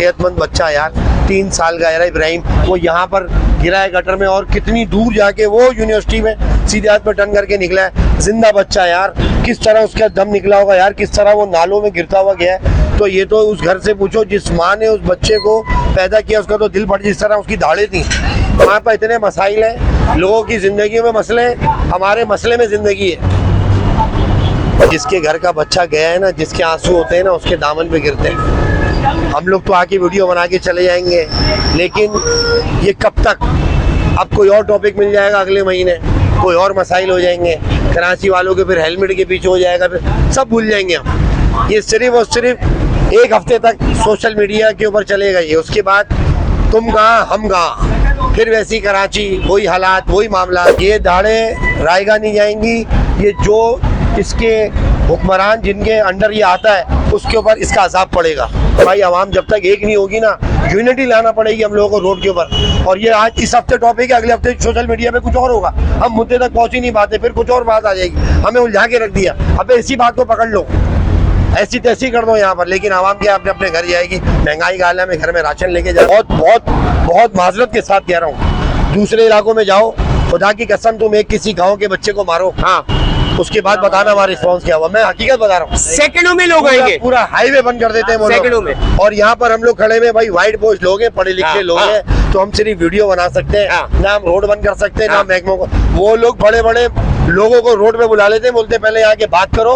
सेहतमंद बच्चा यार, 3 साल का यार इब्राहिम, वो यहाँ पर गिरा है गटर में और कितनी दूर जाके वो यूनिवर्सिटी में सीधे हाथ पे टर्न करके निकला है। जिंदा बच्चा यार, किस तरह उसका दम निकला होगा यार, किस तरह वो नालों में गिरता हुआ गया है। तो ये तो उस घर से पूछो जिस माँ ने उस बच्चे को पैदा किया, उसका तो दिल फट, जिस तरह उसकी दाढ़ें थी। वहाँ पर इतने मसाइल हैं, लोगों की जिंदगी में मसले हैं, हमारे मसले में जिंदगी है। जिसके घर का बच्चा गया है ना, जिसके आंसू होते हैं ना, उसके दामन पे गिरते हैं। हम लोग तो आके वीडियो बना के चले जाएंगे, लेकिन ये कब तक? अब कोई और टॉपिक मिल जाएगा अगले महीने, कोई और मसाइल हो जाएंगे, कराची वालों के फिर हेलमेट के पीछे हो जाएगा, फिर सब भूल जाएंगे हम। ये सिर्फ और सिर्फ 1 हफ्ते तक सोशल मीडिया के ऊपर चलेगा ये, उसके बाद तुम कहाँ हम कहाँ, फिर वैसी कराची, वही हालात, वही मामला। ये दाढ़ें रायगा नहीं जाएंगी, ये जो इसके हुक्मरान जिनके अंडर ये आता है उसके ऊपर इसका अजाब पड़ेगा। भाई आवाम जब तक एक नहीं होगी ना, यूनिटी लाना पड़ेगी हम लोगों को रोड के ऊपर। और ये आज इस हफ्ते टॉपिक है, अगले हफ्ते सोशल मीडिया पे कुछ और होगा, हम मुद्दे तक पहुंच ही नहीं पाते, फिर कुछ और बात आ जाएगी, हमें उलझा के रख दिया। अबे इसी बात को पकड़ लो, ऐसी तैसी कर दो यहाँ पर, लेकिन आवाम क्या अपने अपने घर जाएगी। महंगाई का हाल है, घर में राशन लेके जाओ। बहुत बहुत बहुत माजरत के साथ कह रहा हूँ, दूसरे इलाकों में जाओ, खुदा की कसम तुम एक किसी गाँव के बच्चे को मारो, हाँ, उसके बाद बताना हमारा रिस्पॉन्स क्या हुआ। मैं हकीकत बता रहा हूँ, सेकंडों में लोग आएंगे, पूरा हाईवे बंद कर देते हैं सेकंडों में। और यहाँ पर हम लोग खड़े में भाई वाइट पोस्ट लोग हैं, पढ़े लिखे लोग हैं, तो हम सिर्फ वीडियो बना सकते हैं, ना हम रोड बंद कर सकते हैं, ना महकमों को। वो लोग बड़े बड़े लोगों को रोड पे बुला लेते हैं, बोलते पहले यहाँ के बात करो,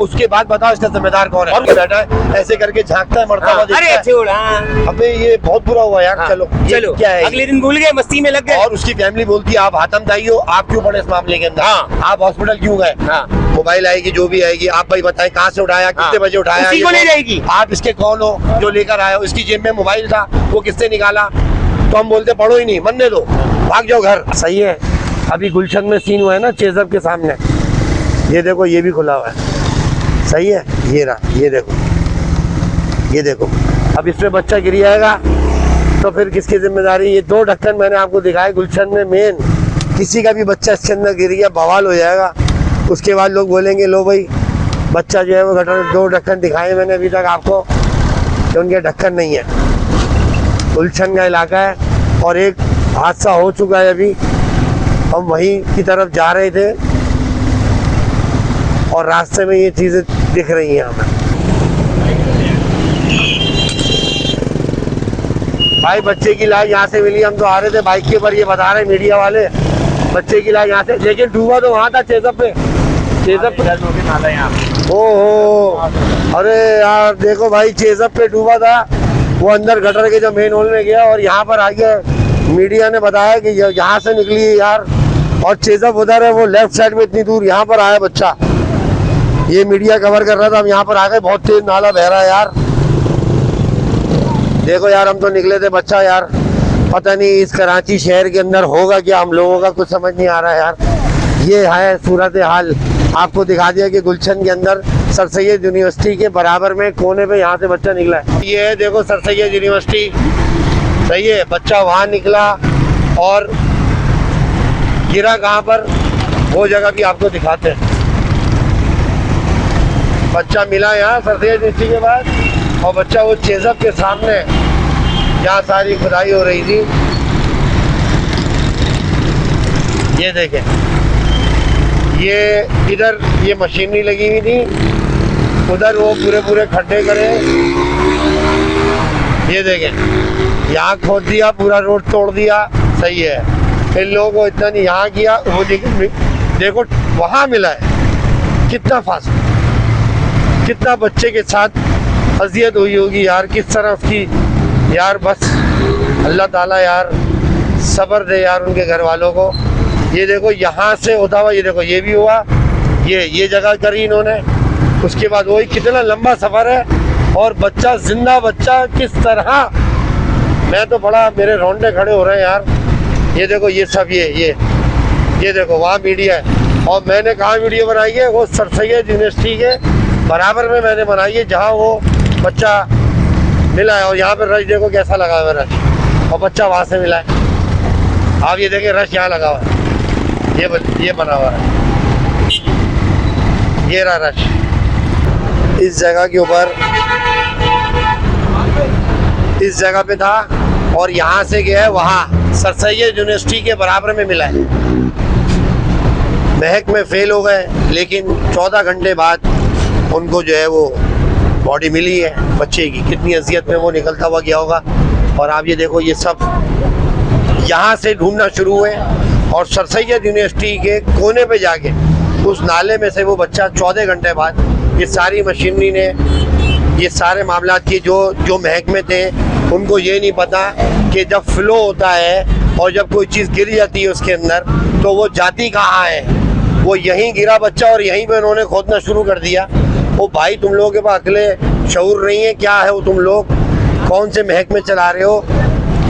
उसके बाद बताओ इसका जिम्मेदार कौन है। और बैठा है ऐसे करके झांकता है, मरता हुआ देखता है। अबे ये बहुत बुरा हुआ यार। चलो चलो क्या है, अगले दिन भूल गए, मस्ती में लग गए। और उसकी फैमिली बोलती है आप हाथमताई हो, आप क्यों पड़े इस मामले के अंदर, आप हॉस्पिटल क्यों गए, मोबाइल आएगी जो भी आएगी, आप भाई बताएं कहाँ से उठाया, कितने बजे उठाया, उसी को ले जाएगी, आप इसके कौन हो जो लेकर आए हो, इसकी जेब में मोबाइल था वो किससे निकाला। तो हम बोलते पढ़ो ही नहीं, मनने दो, भाग जाओ घर। सही है, अभी गुलशन में सीन हुआ है ना चेजब के सामने, ये देखो ये भी खुला हुआ है। सही है, ये रहा, ये देखो, ये देखो। अब इसमें बच्चा गिर जाएगा तो फिर किसकी जिम्मेदारी। ये 2 ढक्कन मैंने आपको दिखाए गुलशन में, मेन किसी का भी बच्चा इसके अंदर गिर गया बवाल हो जाएगा। उसके बाद लोग बोलेंगे लो भाई बच्चा जो है वो गटर, 2 ढक्कन दिखाए मैंने अभी तक आपको कि उनके ढक्कन नहीं है। गुलशन का इलाका है और एक हादसा हो चुका है, अभी हम वहीं की तरफ जा रहे थे और रास्ते में ये चीज़ें दिख रही हैं हमें। भाई बच्चे की लाश यहाँ से मिली, हम तो आ रहे थे बाइक के ऊपर, ये बता रहे मीडिया वाले बच्चे की लाश यहाँ से, लेकिन डूबा तो वहाँ था चेजब पे, चेजब पे। ओहो, अरे यार देखो भाई, चेजब पे डूबा था वो, अंदर गटर के जो मेन होल में गया और यहाँ पर आगे मीडिया ने बताया कि यहाँ से निकली है यार, और चेजब उधर है, वो लेफ्ट साइड में इतनी दूर, यहाँ पर आया बच्चा। ये मीडिया कवर कर रहा था, हम यहाँ पर आ गए, बहुत तेज नाला बह रहा है यार। देखो यार, हम तो निकले थे, बच्चा यार पता नहीं इस कराची शहर के अंदर होगा क्या, हम लोगों का कुछ समझ नहीं आ रहा है यार। ये है सूरत हाल, आपको दिखा दिया कि गुलशन के अंदर सर सैयद यूनिवर्सिटी के बराबर में कोने पे यहाँ से बच्चा निकला है। ये है देखो सर सैयद यूनिवर्सिटी, सही है, बच्चा वहाँ निकला और गिरा कहाँ पर, वो जगह भी आपको दिखाते हैं। बच्चा मिला यहाँ सर सैयद यूनिवर्सिटी के बाद, और बच्चा वो चेजब के सामने जहाँ सारी खुदाई हो रही थी, ये देखें, ये इधर ये मशीनरी लगी हुई थी, उधर वो पूरे पूरे खड्डे करे, ये देखें, यहाँ खोद दिया, पूरा रोड तोड़ दिया। सही है, इन लोगों को इतना नहीं यहाँ किया, वो देखो वहाँ मिला है, कितना फास्ट, कितना बच्चे के साथ अजियत हुई होगी यार, किस तरह उसकी यार। बस अल्लाह ताला यार सब्र दे यार उनके घर वालों को। ये देखो यहाँ से होता हुआ, ये देखो ये भी हुआ, ये जगह करी इन्होंने, उसके बाद वही कितना लंबा सफ़र है, और बच्चा जिंदा बच्चा किस तरह, मैं तो बड़ा, मेरे रोंडे खड़े हो रहे हैं यार। ये देखो ये सब, ये देखो वहाँ मीडिया है, और मैंने कहाँ वीडियो बनाई है, वो सर सैयद यूनिवर्सिटी के बराबर में मैंने बनाई है, जहाँ वो बच्चा मिला है। और यहाँ पर रश देखो कैसा लगा हुआ है, रश, और बच्चा वहाँ से मिला है। आप ये देखें, रश यहाँ लगा हुआ है, ये बना हुआ है, ये रहा रश। इस जगह के ऊपर इस जगह पे था और यहाँ से गया है वहाँ सर सैयद यूनिवर्सिटी के बराबर में मिला है। महक में फेल हो गए, लेकिन 14 घंटे बाद उनको जो है वो बॉडी मिली है बच्चे की। कितनी अजियत में वो निकलता हुआ गया होगा। और आप ये देखो, ये सब यहाँ से ढूंढना शुरू हुए और सर सैयद यूनिवर्सिटी के कोने पे जाके उस नाले में से वो बच्चा 14 घंटे बाद, ये सारी मशीनरी ने, ये सारे मामला की जो महक में थे, उनको ये नहीं पता कि जब फ्लो होता है और जब कोई चीज़ गिर जाती है उसके अंदर तो वो जाती कहाँ है। वो यहीं गिरा बच्चा और यहीं पे उन्होंने खोदना शुरू कर दिया। वो भाई, तुम लोगों के पास अकले शऊर नहीं है क्या है? वो तुम लोग कौन से महक में चला रहे हो?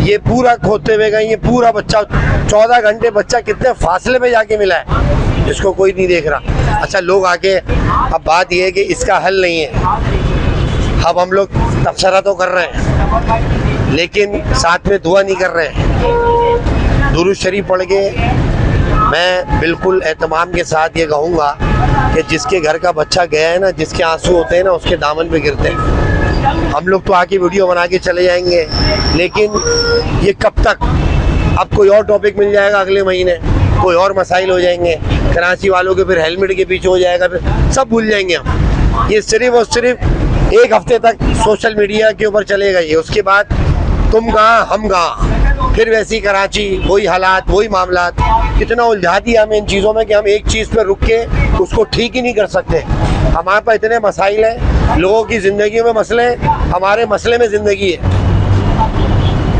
ये पूरा खोदते हुए गए, ये पूरा बच्चा 14 घंटे बच्चा कितने फासले पे जाके मिला है, इसको कोई नहीं देख रहा। अच्छा, लोग आके, अब बात ये है कि इसका हल नहीं है। अब हम लोग तबसरा तो कर रहे हैं लेकिन साथ में दुआ नहीं कर रहे हैं। दुरूद शरीफ पढ़ के मैं बिल्कुल एहतमाम के साथ ये कहूँगा कि जिसके घर का बच्चा गया है ना, जिसके आंसू होते हैं ना, उसके दामन पे गिरते हैं। हम लोग तो आके वीडियो बना के चले जाएंगे, लेकिन ये कब तक? अब कोई और टॉपिक मिल जाएगा अगले महीने, कोई और मसाइल हो जाएंगे। कराची वालों के फिर हेलमेट के पीछे हो जाएगा, फिर सब भूल जाएंगे हम। ये सिर्फ और सिर्फ एक हफ्ते तक सोशल मीडिया के ऊपर चलेगा ये। उसके बाद तुम कहाँ हम कहाँ, फिर वैसी कराची, वही हालात, वही मामला। इतना उलझा दिया हमें इन चीज़ों में कि हम एक चीज़ पर रुक के उसको ठीक ही नहीं कर सकते। हमारे पास इतने मसाइल हैं, लोगों की ज़िंदगी में मसले हैं, हमारे मसले में ज़िंदगी है।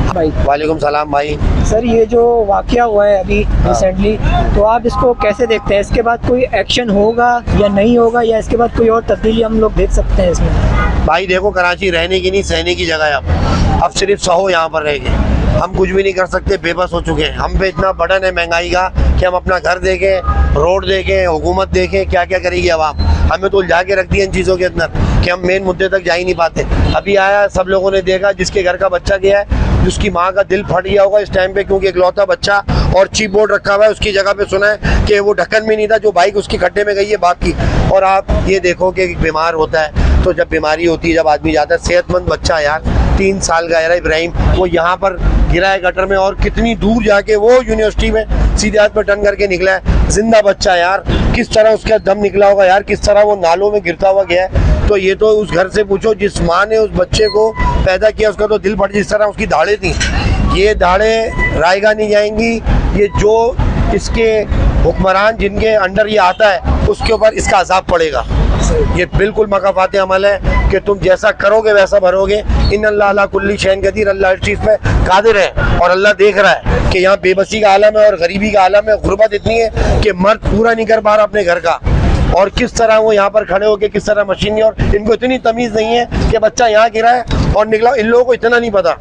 भाई वालेकुम सलाम भाई। सर, ये जो वाकया हुआ है अभी रिसेंटली, तो आप इसको कैसे देखते हैं? इसके बाद कोई एक्शन होगा या नहीं होगा, या इसके बाद कोई और तब्दीली हम लोग देख सकते हैं इसमें? भाई देखो, कराची रहने की नहीं सहने की जगह है। अब सिर्फ सहो यहाँ पर रह गए, हम कुछ भी नहीं कर सकते, बेबस हो चुके हैं। हम पे इतना बर्डन है महंगाई का कि हम अपना घर देखें, रोड देखें, हुकूमत देखें, क्या क्या करेगी आवाम। हमें तो उलझा के रख दिया इन चीज़ों के अंदर कि हम मेन मुद्दे तक जा ही नहीं पाते। अभी आया, सब लोगों ने देखा, जिसके घर का बच्चा गया है, जिसकी माँ का दिल फट गया होगा इस टाइम पे, क्योंकि इकलौता बच्चा और चीप बोर्ड रखा हुआ है। उसकी जगह पे सुना है कि वो ढक्कन भी नहीं था, जो बाइक उसकी खड्डे में गई है बाप की। और आप ये देखो कि बीमार होता है, तो जब बीमारी होती है, जब आदमी जाता है, सेहतमंद बच्चा यार 3 साल का यार इब्राहिम, वो यहाँ पर गिरा है गटर में और कितनी दूर जाके वो यूनिवर्सिटी में सीधे हाथ पर टर्न करके निकला है। जिंदा बच्चा यार, किस तरह उसका दम निकला होगा यार, किस तरह वो नालों में गिरता हुआ गया है। तो ये तो उस घर से पूछो जिस माँ ने उस बच्चे को पैदा किया, उसका तो दिल फट। जिस तरह उसकी दाढ़ें थी, ये दाढ़ें रायगा नहीं जाएंगी। ये जो इसके हुक्मरान जिनके अंडर ये आता है, उसके ऊपर इसका अजाब पड़ेगा। ये बिल्कुल मकाफात अमल है कि तुम जैसा करोगे वैसा भरोगे। इन अल्लाह अला कुल्ली शैन कदीर, अल्लाह हर चीज़ पे कादिर है। और अल्लाह देख रहा है कि यहाँ बेबसी का आलम है और गरीबी का आलम है। गुर्बत इतनी है कि मर्द पूरा नहीं कर पा रहा अपने घर का, और किस तरह वो यहाँ पर खड़े होके किस तरह मशीन, और इनको इतनी तमीज़ नहीं है कि बच्चा यहाँ गिरा है और निकला। इन लोगों को इतना नहीं पता।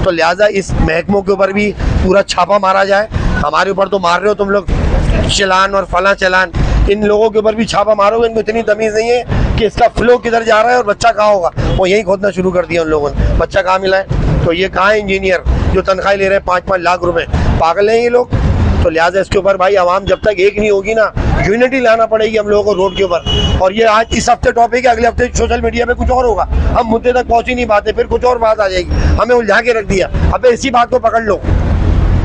तो लिहाजा इस महकमों के ऊपर भी पूरा छापा मारा जाए। हमारे ऊपर तो मार रहे हो तुम लोग चलान और फला चलान, इन लोगों के ऊपर भी छापा मारोगे। इनको इतनी तमीज़ नहीं है कि इसका फ्लो किधर जा रहा है और बच्चा कहाँ होगा। वो यही खोदना शुरू कर दिया उन लोगों ने। बच्चा कहाँ मिला है? तो ये कहाँ है इंजीनियर जो तनख्वाह ले रहे हैं 5-5 लाख रुपए? पागल हैं ये लोग। तो लिहाजा इसके ऊपर भाई आवाम जब तक एक नहीं होगी ना, यूनिटी लाना पड़ेगी हम लोगों को रोड के ऊपर। और ये आज इस हफ्ते टॉपिक है, अगले हफ्ते सोशल मीडिया पे कुछ और होगा, हम मुद्दे तक पहुंच ही नहीं पाते, फिर कुछ और बात आ जाएगी। हमें उलझा के रख दिया। अब इसी बात को पकड़ लो,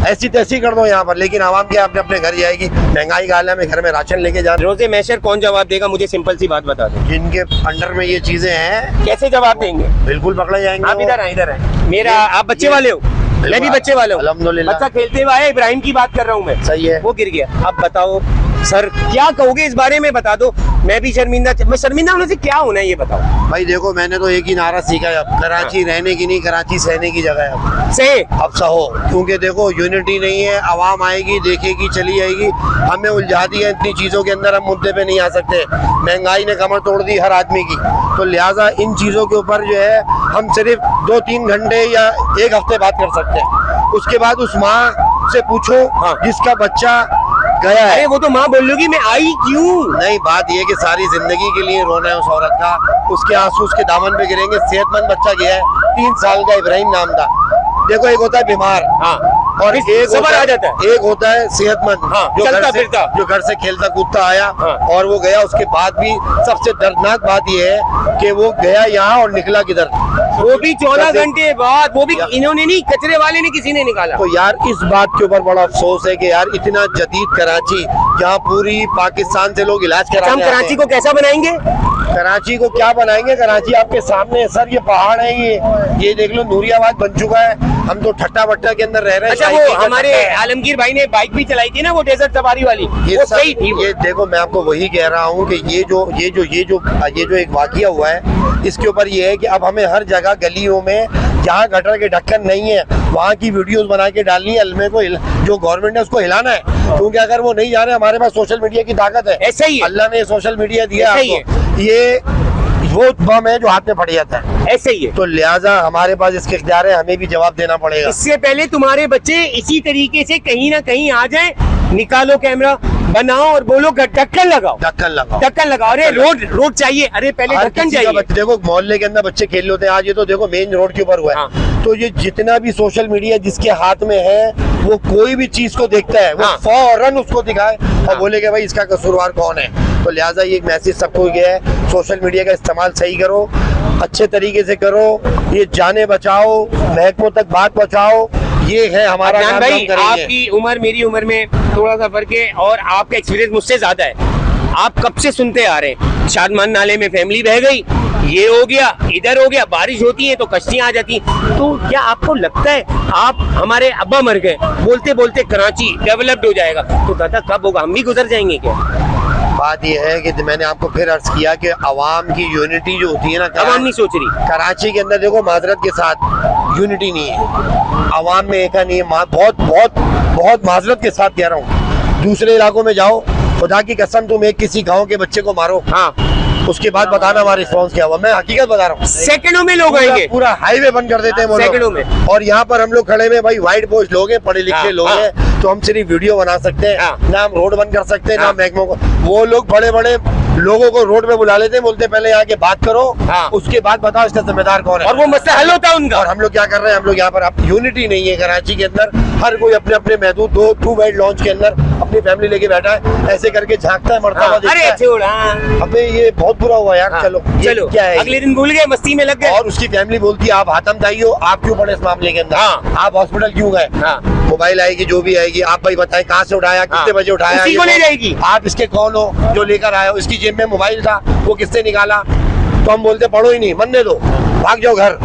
ऐसी तैसी कर दो यहाँ पर, लेकिन आवाम क्या अपने अपने घर जाएगी। महंगाई का आलम है, घर में राशन लेके जा। रोजे मैशर कौन जवाब देगा? मुझे सिंपल सी बात बता दो। जिनके अंडर में ये चीजें हैं, कैसे जवाब देंगे? बिल्कुल पकड़े जाएंगे। आप इधर है मेरा, आप बच्चे वाले हो, मैं भी बच्चे वाले हूँ। अल्हम्दुलिल्लाह। बच्चा खेलते हुए आया, इब्राहिम की बात कर रहा हूँ मैं। सही है। वो गिर गया। अब बताओ सर, क्या कहोगे इस बारे में? बता दो। मैं भी शर्मिंदा, मैं शर्मिंदा होने से क्या होना है ये बताओ। भाई देखो, मैंने तो एक ही नारा सीखा है, अब कराची रहने की नहीं, कराची सहने की जगह है। अब सहो, क्योंकि देखो यूनिटी नहीं है। आवाम आएगी, देखेगी, चली जाएगी। हमें उलझा दिया इतनी चीज़ों के अंदर, हम मुद्दे पे नहीं आ सकते। महंगाई ने कमर तोड़ दी हर आदमी की। तो लिहाजा इन चीज़ों के ऊपर जो है हम सिर्फ 2-3 घंटे या एक हफ्ते बात कर सकते हैं। उसके बाद उस माँ से पूछो जिसका बच्चा गया है। अरे वो तो माँ बोल लोगी, मैं आई क्यों? नहीं, बात ये कि सारी जिंदगी के लिए रोना है उस औरत का। उसके आंसू उसके दामन पे गिरेंगे। सेहतमंद बच्चा गया है, 3 साल का इब्राहिम नाम था। देखो, एक होता है बीमार, और एक सबर आ जाता है, एक होता है सेहतमंद, जो चलता फिरता, जो घर से खेलता कूदता आया और वो गया। उसके बाद भी सबसे दर्दनाक बात यह है कि वो गया यहाँ और निकला किधर। वो भी 14 घंटे बाद, वो भी इन्होंने नहीं, कचरे वाले ने, किसी ने निकाला। तो यार इस बात के ऊपर बड़ा अफसोस है कि यार इतना जदीद कराची, जहाँ पूरी पाकिस्तान से लोग इलाज हम कराने आते कराची हैं। को कैसा बनाएंगे? कराची को क्या बनाएंगे? कराची आपके सामने है सर, ये पहाड़ है, ये देख लो नूरियाबाद बन चुका है। हम तो ठट्टा बट्टा के अंदर रह रहे हैं। अच्छा, शाही वो का हमारे ठट्टा है। आलमगीर भाई ने बाइक भी चलाई थी ना, वो डेजर्ट सफारी वाली, ये वो सब सही थी। ये देखो, मैं आपको वही कह रहा हूँ कि ये जो एक वाकया हुआ है, इसके ऊपर ये है कि अब हमें हर जगह गलियों में जहाँ गटर के ढक्कन नहीं है वहाँ की वीडियोस बना के डालनी है। अलमे को जो गवर्नमेंट है उसको हिलाना है, क्योंकि अगर वो नहीं जा रहे, हमारे पास सोशल मीडिया की ताकत है। ऐसा ही है, अल्लाह ने सोशल मीडिया दिया ऐसा ही आपको। ये वो बम है जो हाथ में फट जाता है। ऐसे ही है। तो लिहाजा हमारे पास इसके इख्तियार है, हमें भी जवाब देना पड़ेगा। इससे पहले तुम्हारे बच्चे इसी तरीके से कहीं ना कहीं आ जाए, निकालो कैमरा, बनाओ और बोलो ढक्कन लगाओ, ढक्कन लगाओ, ढक्कन लगाओ। अरे रोड चाहिए, अरे पहले हर ढक्कन किसी का चाहिए। देखो मोहल्ले के अंदर बच्चे खेल होते हैं, आज ये तो देखो मेन रोड के ऊपर हुआ है। हाँ। तो ये जितना भी सोशल मीडिया जिसके हाथ में है, वो कोई भी चीज को देखता है, वो हाँ। फौरन उसको दिखाए और बोले कि भाई इसका कसूरवार कौन है। तो लिहाजा ये एक मैसेज सबको गया है, सोशल मीडिया का इस्तेमाल सही करो, अच्छे तरीके से करो, ये जाने बचाओ, महकमों तक बात पहुंचाओ, ये है हमारा अदनान काम। भाई, हम करेंगे। आपकी उम्र मेरी उम्र में थोड़ा सा फर्क है और आपका एक्सपीरियंस मुझसे ज्यादा है। आप कब से सुनते आ रहे हैं, शादमान नाले में फैमिली बह गई, ये हो गया, इधर हो गया, बारिश होती है तो कश्तियां आ जाती। तो क्या आपको लगता है आप हमारे अब्बा मर गए, बोलते बोलते कराची डेवलप्ड हो जाएगा, तो दादा कब होगा, हम भी गुजर जाएंगे क्या? बात यह है कि मैंने आपको फिर अर्ज किया कि अवाम की यूनिटी जो होती है ना, अब हम नहीं सोच रही। कराची के अंदर देखो माजरत के साथ यूनिटी नहीं है, अवाम में एक नहीं है। बहुत बहुत बहुत माजरत के साथ कह रहा हूँ, दूसरे इलाकों में जाओ, खुदा की कसम तुम एक किसी गांव के बच्चे को मारो, हाँ, उसके बाद बताना हमारा रिस्पॉन्स क्या हुआ। मैं हकीकत बता रहा हूँ, सेकंडों में लोग आएंगे, पूरा हाईवे बंद कर देते हैं वो लोग। सेकंडों में। और यहाँ पर हम लोग खड़े में भाई वाइट पोस्ट लोग हैं, पढ़े लिखे हाँ, लोग हाँ। हैं, तो हम सिर्फ वीडियो बना सकते हैं, हाँ। ना हम रोड बंद कर सकते हैं, ना हाँ। महकमों को। वो लोग बड़े बड़े लोगों को रोड पे बुला लेते हैं, बोलते हैं पहले यहाँ के बात करो, हाँ। उसके बाद बताओ इसका जिम्मेदार कौन है, और वो मसला हल होता है उनका। और हम लोग क्या कर रहे हैं, हम लोग यहाँ पर अब यूनिटी नहीं है कराची के अंदर। हर कोई अपने अपने महदूद 2 बेड लॉन्च के अंदर अपनी फैमिली लेके बैठा है, ऐसे करके झांकता है, मरता हुआ अरे देखता है। छोड़, हाँ। अबे ये बहुत बुरा हुआ यार। चलो ये चलो, क्या है, अगले दिन भूल गए, मस्ती में लग गए। और उसकी फैमिली बोलती है आप हाथम ताई हो, आप क्यों पड़े इस मामले के अंदर, हाँ। आप हॉस्पिटल क्यों गए, हाँ। मोबाइल आएगी जो भी आएगी, आप भाई बताएं कहाँ से उठाया, कितने बजे उठाया, उसी ये को ले कौन- जाएगी। आप इसके कौन हो जो लेकर आए हो, इसकी जेब में मोबाइल था, वो किसने निकाला। तो हम बोलते पढ़ो ही नहीं, मन दे दो, भाग जाओ घर।